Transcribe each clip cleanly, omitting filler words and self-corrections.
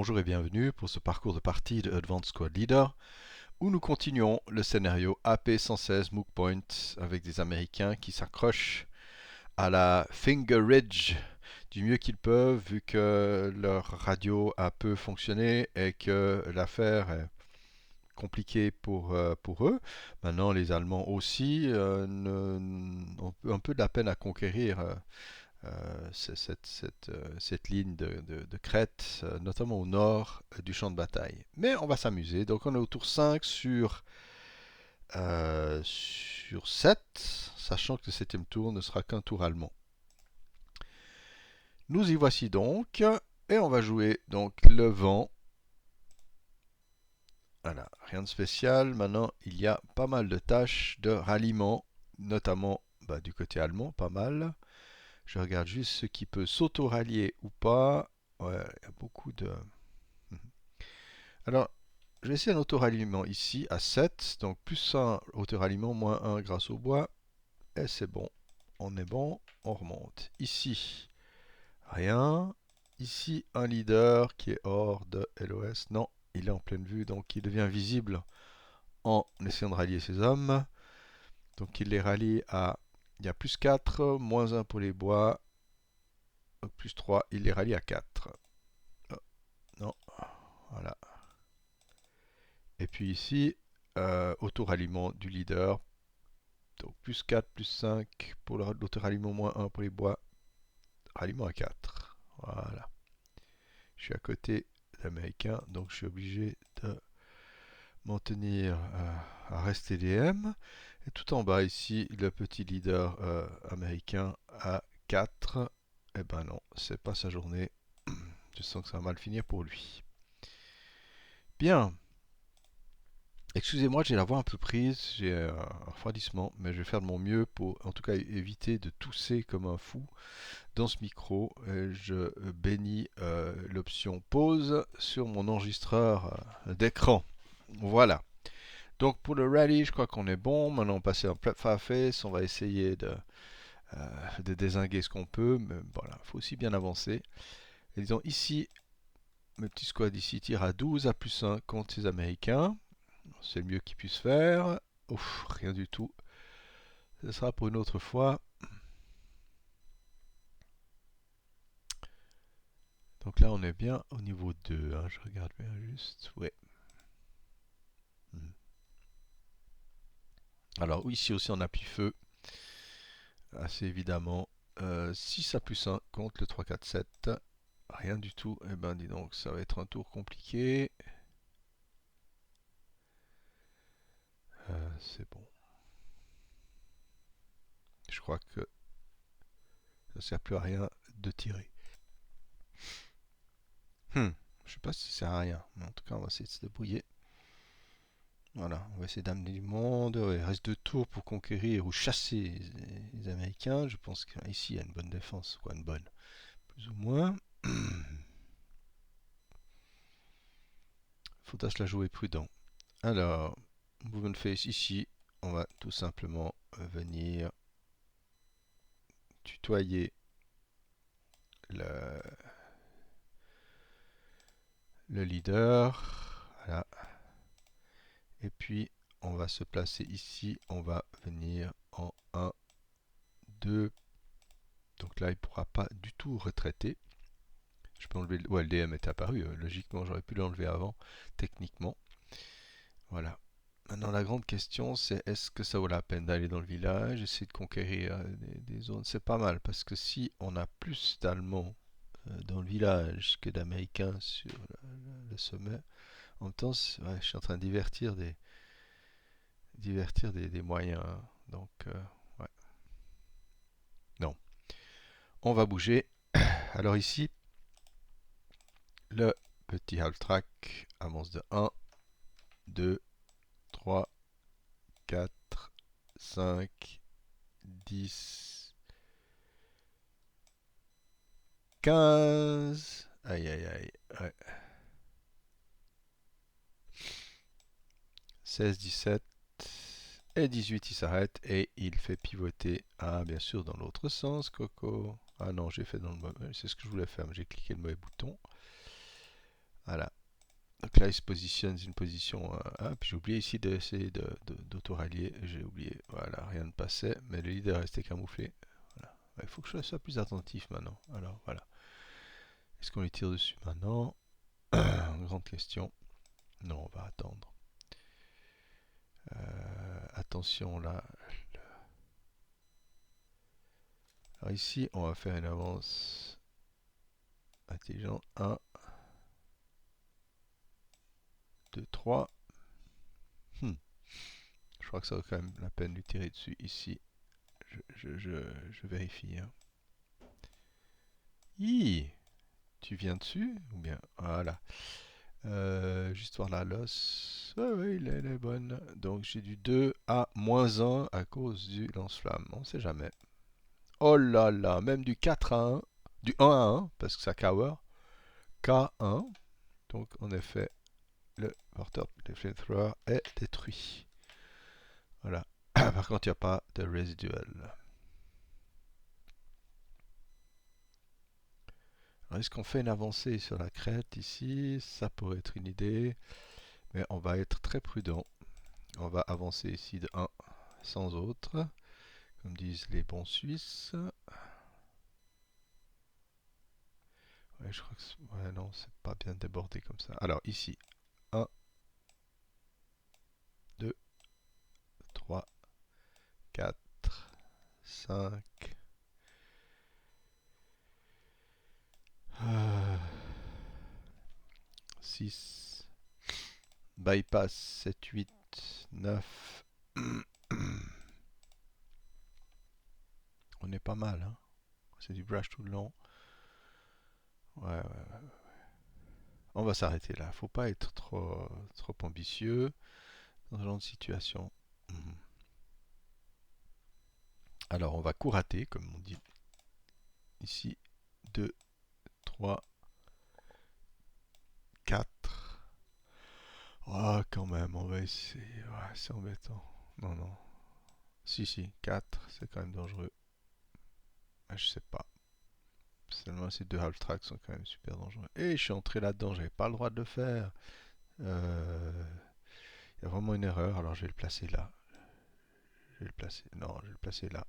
bonjour et bienvenue pour ce parcours de partie de Advanced Squad Leader où nous continuons le scénario AP-116 Mook Point avec des Américains qui s'accrochent à la Finger Ridge du mieux qu'ils peuvent vu que leur radio a peu fonctionné et que l'affaire est compliquée pour eux. Maintenant les Allemands aussi ont un peu de la peine à conquérir cette ligne de crête, notamment au nord du champ de bataille. Mais on va s'amuser. Donc on est au tour 5 sur 7, sachant que le septième tour ne sera qu'un tour allemand. Nous y voici donc, et on va jouer donc le vent. Voilà, rien de spécial. Maintenant, il y a pas mal de tâches de ralliement, notamment du côté allemand, pas mal. Je regarde juste ce qui peut s'auto-rallier ou pas. Ouais, il y a beaucoup de... Alors, je vais essayer un auto-ralliement ici à 7. Donc, plus 1 auto-ralliement, moins 1 grâce au bois. Et c'est bon. On est bon. On remonte. Ici, rien. Ici, un leader qui est hors de LOS. Non, il est en pleine vue. Donc, il devient visible en essayant de rallier ses hommes. Donc, il les rallie à... Il y a plus 4, moins 1 pour les bois. Plus 3, il les rallie à 4. Oh, non, voilà. Et puis ici, auto-ralliement du leader. Donc plus 4, plus 5 pour l'auto-ralliement, moins 1 pour les bois. Ralliement à 4. Voilà. Je suis à côté d'Américain, donc je suis obligé de m'en tenir à rester DM. Et tout en bas ici, le petit leader américain à 4. Eh ben non, c'est pas sa journée. Je sens que ça va mal finir pour lui. Bien. Excusez-moi, j'ai la voix un peu prise, j'ai un refroidissement, mais je vais faire de mon mieux pour en tout cas éviter de tousser comme un fou dans ce micro. Et je bénis l'option pause sur mon enregistreur d'écran. Voilà. Donc pour le rally, je crois qu'on est bon. Maintenant, on passe en face. On va essayer de dézinguer ce qu'on peut, mais voilà, il faut aussi bien avancer. Et disons ici, mes petits squads ici tirent à 12 à plus 1 contre ces Américains. C'est le mieux qu'ils puissent faire. Ouf, rien du tout. Ce sera pour une autre fois. Donc là, on est bien au niveau 2. Hein. Je regarde bien juste. Ouais. Alors, ici aussi, on appuie feu. Assez évidemment. 6 à plus 1 contre le 3, 4, 7. Rien du tout. Eh ben, dis donc, ça va être un tour compliqué. C'est bon. Je crois que ça ne sert plus à rien de tirer. Je sais pas si ça sert à rien. Mais en tout cas, on va essayer de se débrouiller. Voilà, on va essayer d'amener du monde. Ouais, il reste 2 tours pour conquérir ou chasser les Américains. Je pense qu'ici, il y a une bonne défense. Quoi, une bonne. Plus ou moins. Faudra se la jouer prudent. Alors, Movement Face ici. On va tout simplement venir tutoyer le, le leader. Voilà. Et puis, on va se placer ici. On va venir en 1, 2. Donc là, il ne pourra pas du tout retraiter. Je peux enlever. Ouais, le DM est apparu. Logiquement, j'aurais pu l'enlever avant, techniquement. Voilà. Maintenant, la grande question, c'est est-ce que ça vaut la peine d'aller dans le village, essayer de conquérir des zones. C'est pas mal, parce que si on a plus d'Allemands dans le village que d'Américains sur le sommet, en même temps, ouais, je suis en train de divertir des moyens. Hein. Donc, ouais. Non. On va bouger. Alors ici, le petit half-track avance de 1, 2, 3, 4, 5, 10, 15. Aïe aïe aïe. Ouais. 16, 17 et 18, il s'arrête et il fait pivoter. Ah, bien sûr, dans l'autre sens, Coco. Ah non, j'ai fait dans le mauvais. C'est ce que je voulais faire, mais j'ai cliqué le mauvais bouton. Voilà. Donc là, il se positionne une position. Puis j'ai oublié ici d'essayer d'autorallier. J'ai oublié. Voilà, rien ne passait, mais le leader restait camouflé. Voilà. Il faut que je sois plus attentif maintenant. Alors voilà. Est-ce qu'on les tire dessus maintenant? Grande question. Non, on va attendre. Attention là. Alors ici, on va faire une avance intelligente. 1, 2, 3. Je crois que ça vaut quand même la peine de tirer dessus ici. Je vérifie. Hein. Tu viens dessus? Ou bien, voilà. Juste voir la losse. Ouais, ouais, elle est bonne. Donc j'ai du 2 à -1 à cause du lance-flamme. On sait jamais. Oh là là, même du 4 à 1. Du 1 à 1, parce que ça cower. K1. Donc en effet, le porteur de flamethrower est détruit. Voilà. Par contre, il n'y a pas de residual. Est-ce qu'on fait une avancée sur la crête ici? Ça pourrait être une idée. Mais on va être très prudent. On va avancer ici de 1 sans autre. Comme disent les bons Suisses. Ouais, je crois que ouais, non, c'est pas bien débordé comme ça. Alors ici, 1, 2, 3, 4, 5. 6. Bypass 7, 8, 9. On est pas mal, hein. C'est du brush tout le long. Ouais, ouais, ouais. On va s'arrêter là. Faut pas être trop ambitieux dans ce genre de situation. Alors, on va courater, comme on dit ici. 2, 3, 4. Oh, quand même, on va essayer. Ouais, c'est embêtant. Non, non. Si, 4, c'est quand même dangereux. Ah, je sais pas. Seulement, ces deux half tracks sont quand même super dangereux. Et je suis entré là-dedans, j'avais pas le droit de le faire. Il y a vraiment une erreur, alors je vais le placer là. Je vais le placer. Non, je vais le placer là.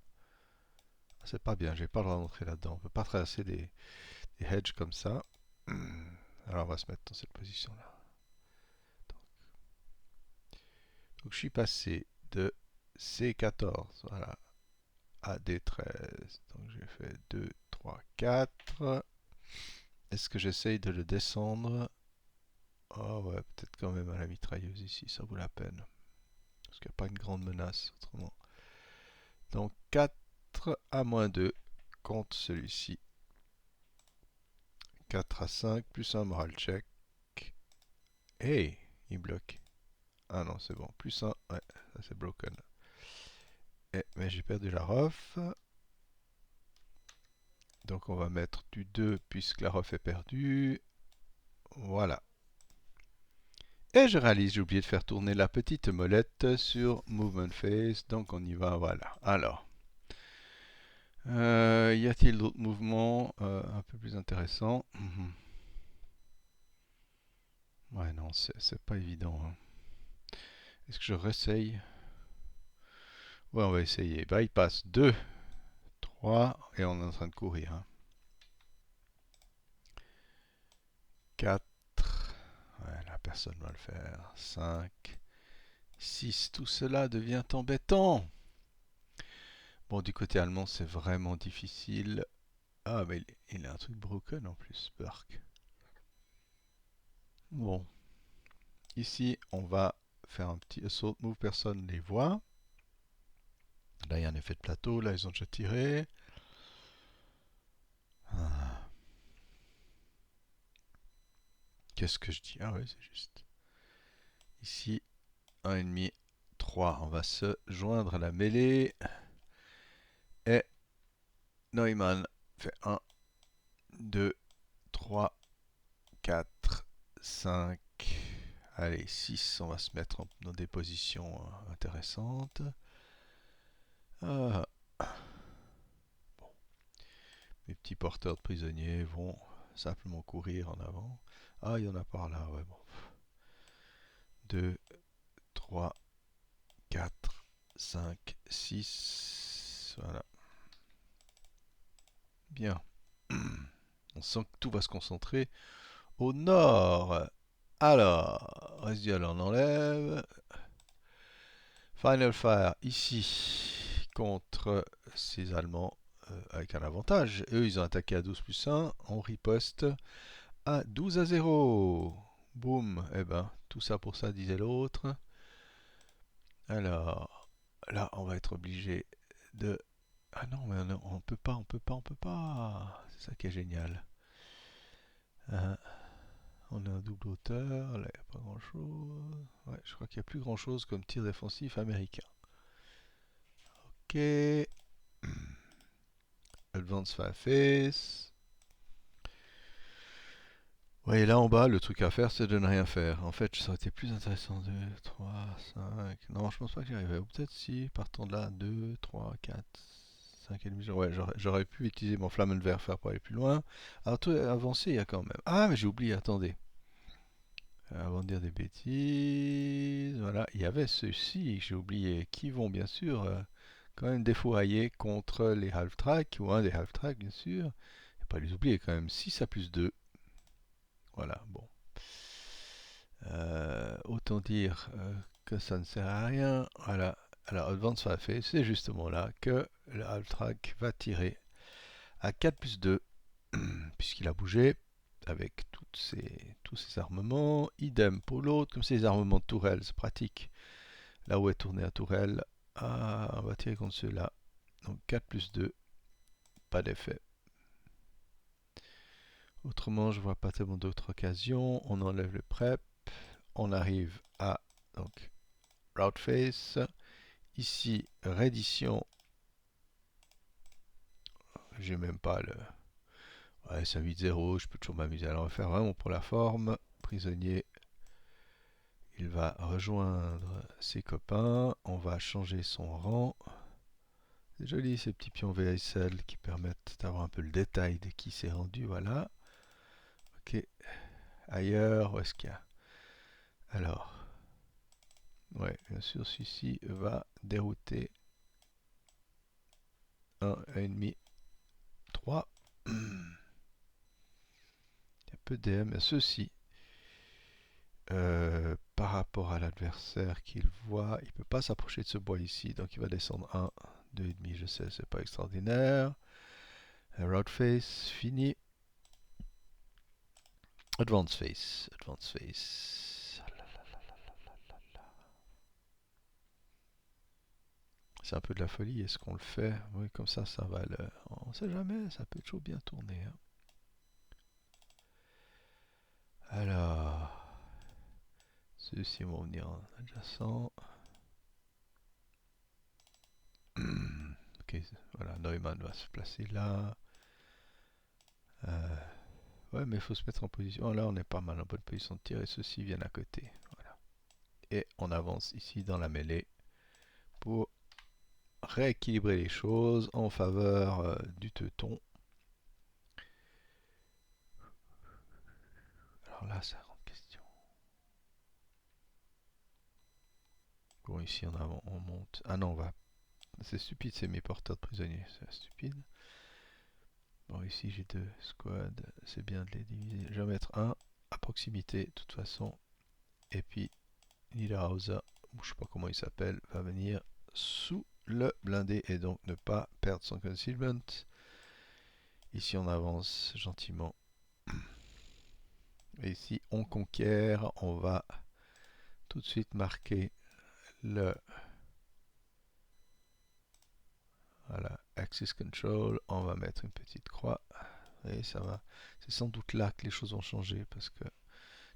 C'est pas bien, j'ai pas le droit d'entrer là-dedans. On peut pas traverser des hedges comme ça. Alors on va se mettre dans cette position-là. Donc je suis passé de C14 voilà, à D13. Donc j'ai fait 2, 3, 4. Est-ce que j'essaye de le descendre? Oh ouais, peut-être quand même à la mitrailleuse ici, ça vaut la peine. Parce qu'il n'y a pas une grande menace autrement. Donc 4 à -2 contre celui-ci. 4 à 5 plus un moral check. Hey, il bloque. Ah non, c'est bon. Plus un, ouais, ça c'est broken. Mais j'ai perdu la ref. Donc on va mettre du 2 puisque la ref est perdue. Voilà. Et je réalise, j'ai oublié de faire tourner la petite molette sur Movement Phase. Donc on y va, voilà. Alors, y a-t-il d'autres mouvements un peu plus intéressants? Ouais, non, c'est pas évident. Hein. Est-ce que je réessaye? Ouais, on va essayer. Bypass 2, 3, et on est en train de courir. Hein. 4, ouais, là, personne ne va le faire. 5, 6, tout cela devient embêtant. Bon, du côté allemand, c'est vraiment difficile. Ah, mais il a un truc broken en plus, Burke. Bon, ici, on va faire un petit assault move, personne ne les voit. Là, il y a un effet de plateau, là, ils ont déjà tiré. Ah. Qu'est-ce que je dis? Ah ouais, c'est juste. Ici, 1,5, 3. On va se joindre à la mêlée. Et Neumann fait 1, 2, 3, 4, 5. Allez, 6. On va se mettre dans des positions intéressantes. Ah. Bon. Les petits porteurs de prisonniers vont simplement courir en avant. Ah, il y en a par là, ouais, bon. 2, 3, 4, 5, 6. Voilà. Bien. On sent que tout va se concentrer au nord. Alors, résiduel on enlève. Final Fire ici contre ces Allemands avec un avantage. Eux, ils ont attaqué à 12+1. On riposte à 12-0. Boum. Eh ben, tout ça pour ça, disait l'autre. Alors, là, on va être obligé de... Ah non, mais on peut pas, on peut pas, on peut pas. C'est ça qui est génial. On a un double hauteur, là, il n'y a pas grand-chose. Ouais, je crois qu'il n'y a plus grand-chose comme tir défensif américain. Ok. Advance Face. Ouais, et là en bas, le truc à faire, c'est de ne rien faire. En fait, ça aurait été plus intéressant. 2, 3, 5. Non, je pense pas que j'y arriverai. Ou peut-être si, partant de là, 2, 3, 4, 5 et demi. Ouais, j'aurais pu utiliser mon Flammenwerfer pour aller plus loin. Alors, tout avancé, il y a quand même. Ah, mais j'ai oublié, attendez. Avant de dire des bêtises, voilà, il y avait ceux-ci, j'ai oublié, qui vont bien sûr quand même défourailler contre les half-tracks, ou un des half-tracks bien sûr. Et pas les oublier quand même, 6 à plus 2. Voilà, bon. Autant dire que ça ne sert à rien. Voilà. Alors, Advance va fait, c'est justement là que le half-track va tirer à 4+2, puisqu'il a bougé avec tous ces armements. Idem pour l'autre, comme c'est les armements de tourelle, c'est pratique. Là où est tourné à tourelle, on va tirer contre ceux-là. Donc 4+2, pas d'effet. Autrement, je vois pas tellement d'autres occasions. On enlève le prep. On arrive à donc route face. Ici, reddition. J'ai même pas le. Ouais, c'est un 8-0. Je peux toujours m'amuser à le refaire vraiment pour la forme. Prisonnier. Il va rejoindre ses copains. On va changer son rang. C'est joli ces petits pions VSL qui permettent d'avoir un peu le détail de qui s'est rendu. Voilà. Ok. Ailleurs, où est-ce qu'il y a? Alors. Ouais, bien sûr, celui-ci va dérouter 1, 1,5, 3. Il y a peu DM. Ceci, par rapport à l'adversaire qu'il voit, il ne peut pas s'approcher de ce bois ici, donc il va descendre 1, 2,5, je sais, c'est pas extraordinaire. Road face, fini. Advance face, advance face. C'est un peu de la folie, est-ce qu'on le fait? Oui, comme ça va le... On sait jamais, ça peut toujours bien tourner. Hein. Alors... Ceux-ci vont venir en adjacent. Ok, voilà, Neumann va se placer là. Ouais, mais il faut se mettre en position. Oh, là, on est pas mal en bonne position de tir et ceux-ci viennent à côté. Voilà. Et on avance ici dans la mêlée pour rééquilibrer les choses en faveur du teuton. Alors là, ça grande question. Bon, ici en avant, on monte. Ah non, on va. C'est stupide, c'est mes porteurs de prisonniers. C'est stupide. Bon, ici j'ai 2 squads. C'est bien de les diviser. Je vais mettre un à proximité, de toute façon. Et puis, Niederhauser, je sais pas comment il s'appelle, va venir sous le blindé et donc ne pas perdre son concealment. Ici, on avance gentiment. Et ici, on conquiert. On va tout de suite marquer le voilà, Axis Control. On va mettre une petite croix. Et ça va. C'est sans doute là que les choses vont changer parce que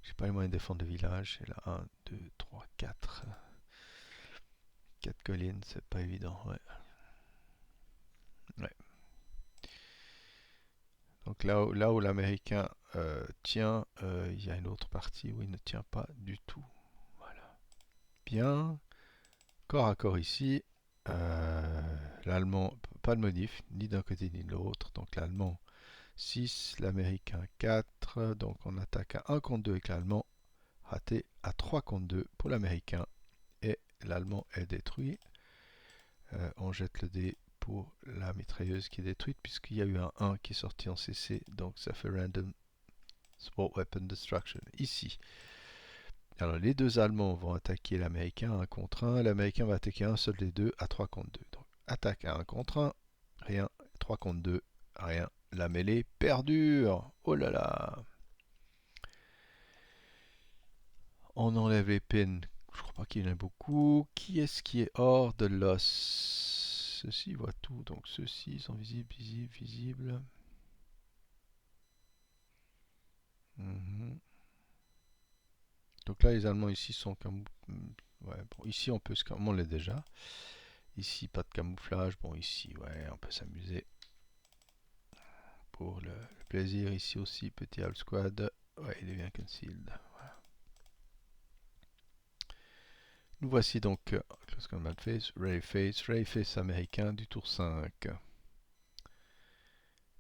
j'ai pas les moyens de défendre le village. Et là, 1, 2, 3, 4. 4 collines, c'est pas évident. Ouais. Ouais. Donc là où l'américain tient, il y a une autre partie où il ne tient pas du tout. Voilà. Bien. Corps à corps ici. L'allemand, pas de modif, ni d'un côté ni de l'autre. Donc l'allemand 6, l'américain 4. Donc on attaque à 1 contre 2 avec l'allemand. Raté à 3 contre 2 pour l'américain. Et l'allemand est détruit. On jette le dé pour la mitrailleuse qui est détruite puisqu'il y a eu un 1 qui est sorti en CC. Donc ça fait Random Sport Weapon Destruction. Ici. Alors les deux Allemands vont attaquer l'Américain à 1 contre 1. L'Américain va attaquer un seul des deux à 3 contre 2. Donc attaque à 1 contre 1, rien. 3 contre 2, rien. La mêlée perdure. Oh là là. On enlève les pins. Je crois pas qu'il y en ait beaucoup. Qui est-ce qui est hors de l'os? Ceux-ci voient tout. Donc ceux-ci sont visibles, visibles, visibles. Donc là, les Allemands ici sont comme... Ouais, bon, ici on peut se... On l'est déjà. Ici, pas de camouflage. Bon, ici, ouais, on peut s'amuser. Pour le plaisir, ici aussi, petit half squad. Ouais, il est bien concealed. Voilà. Nous voici donc Close Combat Face, Ray Face américain du tour 5.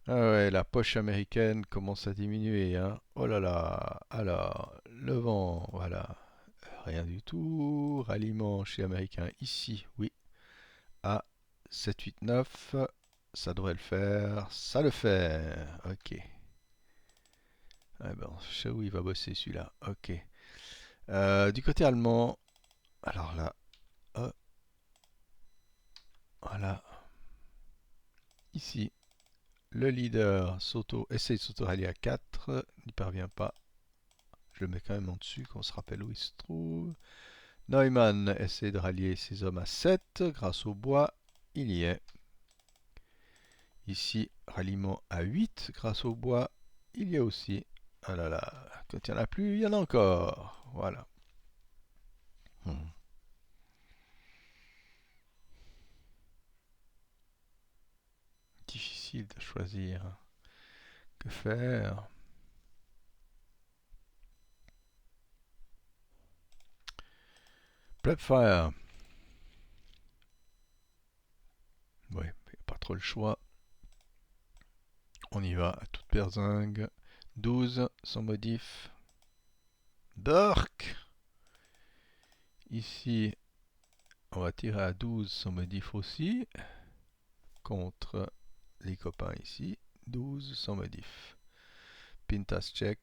Ah ouais, la poche américaine commence à diminuer, hein. Oh là là. Alors, le vent, voilà. Rien du tout. Ralliement chez américain ici, oui. À 7, 8, 9. Ça devrait le faire. Ça le fait. Ok. Ah ben, je sais où il va bosser celui-là. Ok. Du côté allemand, alors là, voilà. Ici, le leader essaye de s'auto-rallier à 4, n'y parvient pas. Je le mets quand même en dessus, qu'on se rappelle où il se trouve. Neumann essaie de rallier ses hommes à 7, grâce au bois, il y est. Ici, ralliement à 8, grâce au bois, il y est aussi. Ah là là, quand il n'y en a plus, il y en a encore. Voilà. Difficile de choisir. Que faire? Prepfire. Ouais, pas trop le choix. On y va à toute berzingue. 12 sans modif. Dark. Ici, on va tirer à 12 sans modif aussi. Contre les copains ici. 12 sans modif. Pintas check.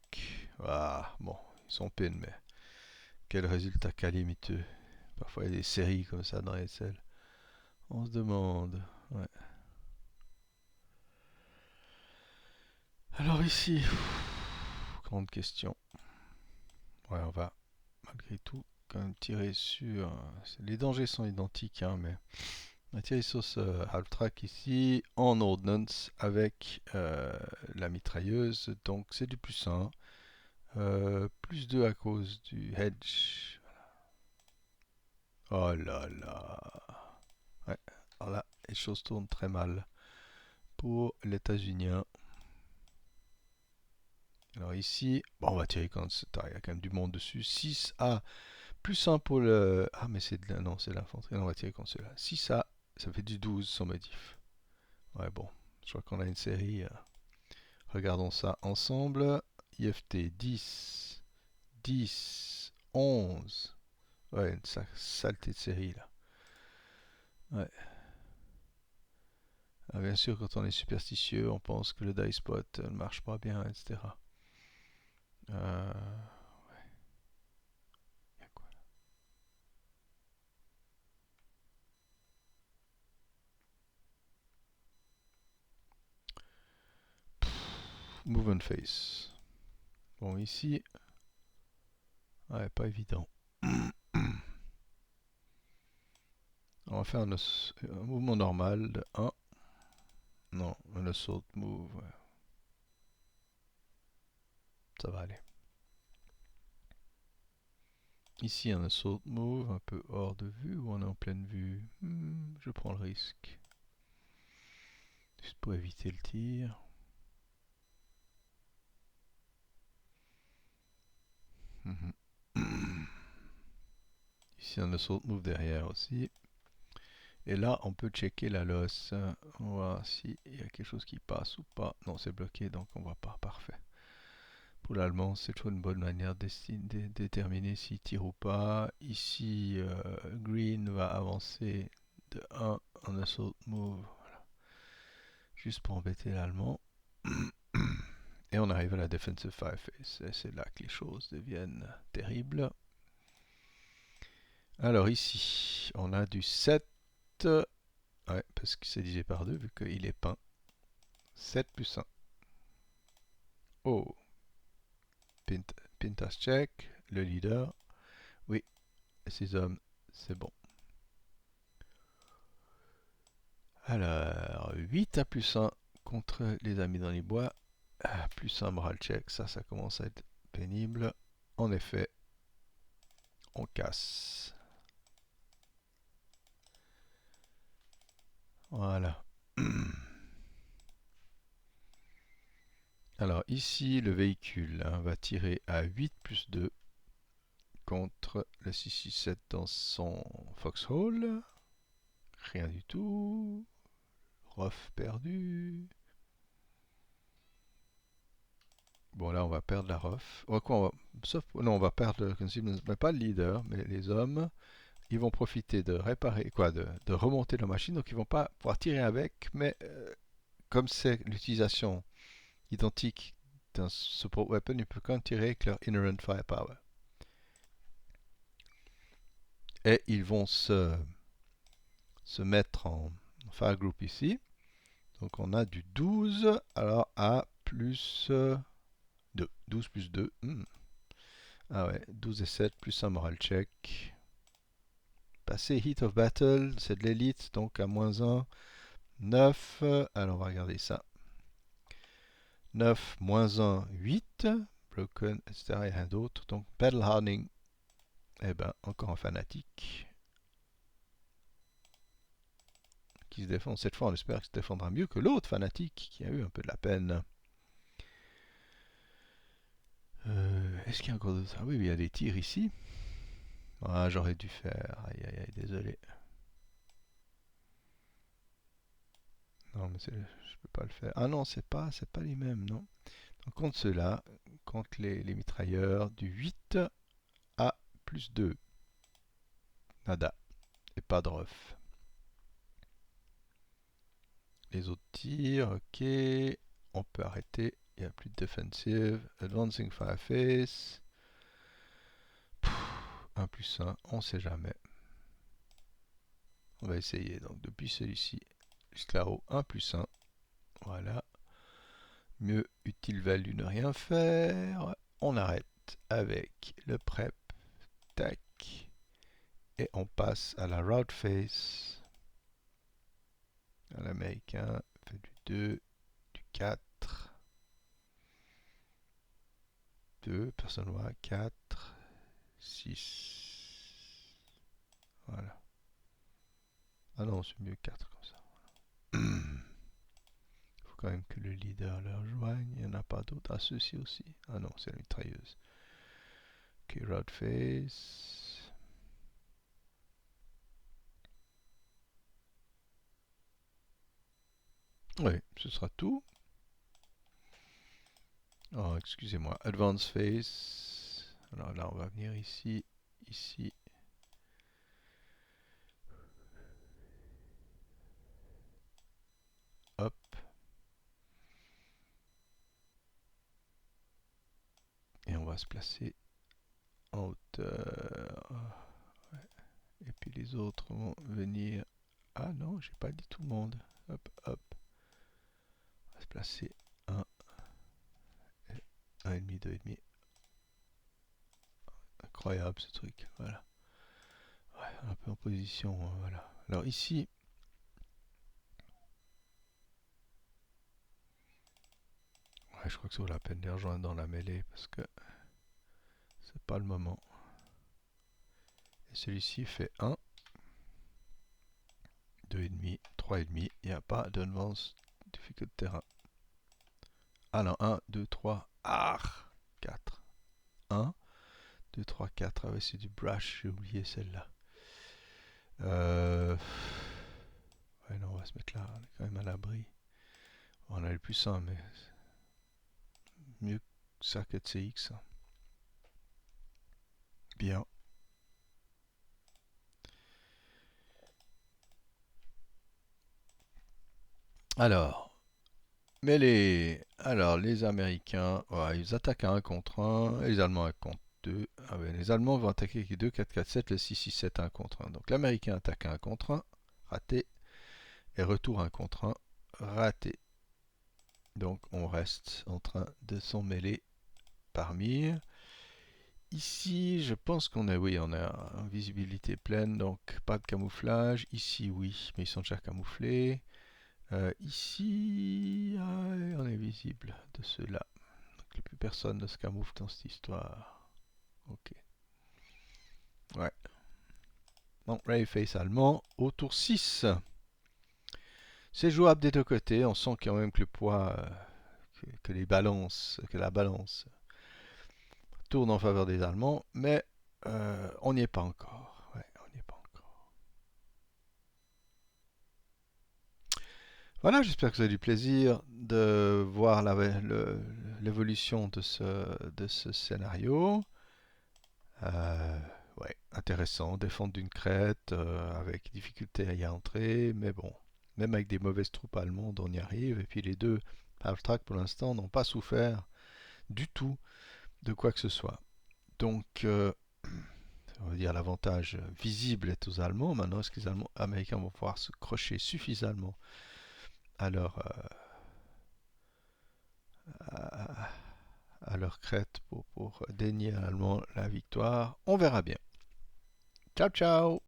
Ah, bon, ils sont pin, mais quel résultat calamiteux. Parfois il y a des séries comme ça dans les selles. On se demande. Ouais. Alors ici, grande question. Ouais, on va malgré tout quand même tirer sur... Les dangers sont identiques, hein, mais on va tirer sur ce half-track ici en ordnance avec la mitrailleuse. Donc c'est du plus 1. Plus 2 à cause du hedge. Oh là là. Ouais, alors là, les choses tournent très mal pour l'États-Unien. Alors ici, bon, on va tirer quand il y a quand même du monde dessus. 6A, plus 1 pour le... Ah, mais c'est de la... Non, c'est l'infanterie. Non, on va tirer contre celui-là. 6A, ça fait du 12 sans modif. Ouais, bon, je crois qu'on a une série. Regardons ça ensemble. IFT 10, 10, 11. Ouais, une saleté de série là. Ouais. Ah, bien sûr, quand on est superstitieux, on pense que le die spot ne marche pas bien, etc. Euh, y a quoi là? Move and face. Bon, ici, ouais, pas évident. On va faire un mouvement normal de 1. Non, un assault move. Ouais, ça va aller. Ici, un assault move un peu hors de vue ou on est en pleine vue. Je prends le risque. Juste pour éviter le tir. Ici, un assault move derrière aussi. Et là, on peut checker la loss. On va voir s'il y a quelque chose qui passe ou pas. Non, c'est bloqué, donc on voit pas. Parfait. Pour l'allemand, c'est toujours une bonne manière de déterminer s'il tire ou pas. Ici, Green va avancer de 1 en assault move. Voilà. Juste pour embêter l'allemand. Et on arrive à la defensive fireface. Et c'est là que les choses deviennent terribles. Alors ici, on a du 7. Ouais, parce que c'est divisé par 2 vu qu'il est peint. 7 plus 1. Oh, Pintas check, le leader. Oui, ces hommes, c'est bon. Alors, 8 à plus 1 contre les amis dans les bois. Plus 1 moral check, ça commence à être pénible. En effet, on casse. Voilà. Alors ici, le véhicule va tirer à 8 plus 2 contre le 667 dans son foxhole. Rien du tout. Rough perdu. Bon là on va perdre la rough. Sauf, non, on va perdre le concealment, mais pas le leader, mais les hommes. Ils vont profiter de réparer, de remonter la machine, donc ils vont pas pouvoir tirer avec, mais comme c'est l'utilisation identique d'un support weapon, ils peuvent quand même tirer avec leur inherent firepower. Et ils vont se mettre en fire group ici. Donc on a du 12 alors à plus 2. 12 plus 2. Ah ouais, 12 et 7 plus un moral check. Passer Heat of Battle, c'est de l'élite, donc à moins 1. 9. Alors on va regarder ça. 9 moins 1, 8. Broken, etc. Il y a rien d'autre. Donc Battle Hardening. Eh ben, encore un fanatique. Qui se défend. Cette fois, on espère qu'il se défendra mieux que l'autre fanatique qui a eu un peu de la peine. Est-ce qu'il y a encore d'autres? Ah oui, il y a des tirs ici. Ah, j'aurais dû faire. Aïe, aïe, aïe, désolé. Non, mais je peux pas le faire. Ah non, c'est pas les mêmes, non. Donc, contre ceux-là, contre les mitrailleurs, du 8 à plus 2. Nada. Et pas de ref. Les autres tirs, ok. On peut arrêter. Il n'y a plus de defensive. Advancing Fireface. 1 plus 1, on sait jamais. On va essayer. Donc depuis celui-ci jusqu'à là-haut, 1 plus 1. Voilà. Mieux utile value ne rien faire. On arrête avec le prep. Tac. Et on passe à la route face. À l'américain. Fait du 2, du 4. 2, personne voit. 4, 6. Voilà. Ah non, c'est mieux 4 comme ça. Il faut quand même que le leader leur rejoigne. Il n'y en a pas d'autres. Ah, ceux-ci aussi. Ah non, c'est la mitrailleuse. Ok, route face. Oui, ce sera tout. Oh, excusez-moi. Advance face. Alors là, on va venir ici, ici. Hop. Et on va se placer en hauteur. Ouais. Et puis les autres vont venir. Ah non, j'ai pas dit tout le monde. Hop, hop. On va se placer 1, 1,5, 2,5. Incroyable ce truc. Voilà. Ouais, un peu en position. Voilà. Alors ici, ouais, je crois que ça vaut la peine de les rejoindre dans la mêlée parce que c'est pas le moment. Et celui-ci fait 1, 2,5, 3,5. Il n'y a pas d'advance difficult terrain. Ah non, 1, 2, 3. Ah 4. 1, 2, 3, 4. Ah ouais, c'est du brush. J'ai oublié celle-là. Ouais, non, on va se mettre là, on est quand même à l'abri. On a le plus 1, mais mieux que ça que de CX. Bien. Alors, les Américains, ouais, ils attaquent à 1 contre 1, et les Allemands à 1 contre 2. Ah ouais, les Allemands vont attaquer avec 2, 4, 4, 7, le 6, 6, 7, 1 contre 1. Donc l'Américain attaque à 1 contre 1, raté, et retour 1 contre 1, raté. Donc on reste en train de s'en mêler parmi. Ici, je pense qu'on a, oui, on a une visibilité pleine, donc pas de camouflage. Ici, oui, mais ils sont déjà camouflés. Ici, on est visible de ceux-là. Donc plus personne ne se camoufle dans cette histoire. Ok. Ouais. Donc, Ray face allemand au tour 6. C'est jouable des deux côtés. On sent quand même que le poids, que la balance tourne en faveur des Allemands, mais on n'y est pas encore. Ouais, on n'y est pas encore. Voilà, j'espère que vous avez du plaisir de voir l'évolution de ce scénario. Ouais, intéressant, défendre d'une crête avec difficulté à y entrer, mais bon, même avec des mauvaises troupes allemandes, on y arrive. Et puis les deux half-track pour l'instant n'ont pas souffert du tout de quoi que ce soit. Donc, on va dire l'avantage visible est aux Allemands. Maintenant, est-ce que les Américains vont pouvoir se crocher suffisamment à à, à leur crête pour dénier à l'Allemand la victoire? On verra bien. Ciao, ciao!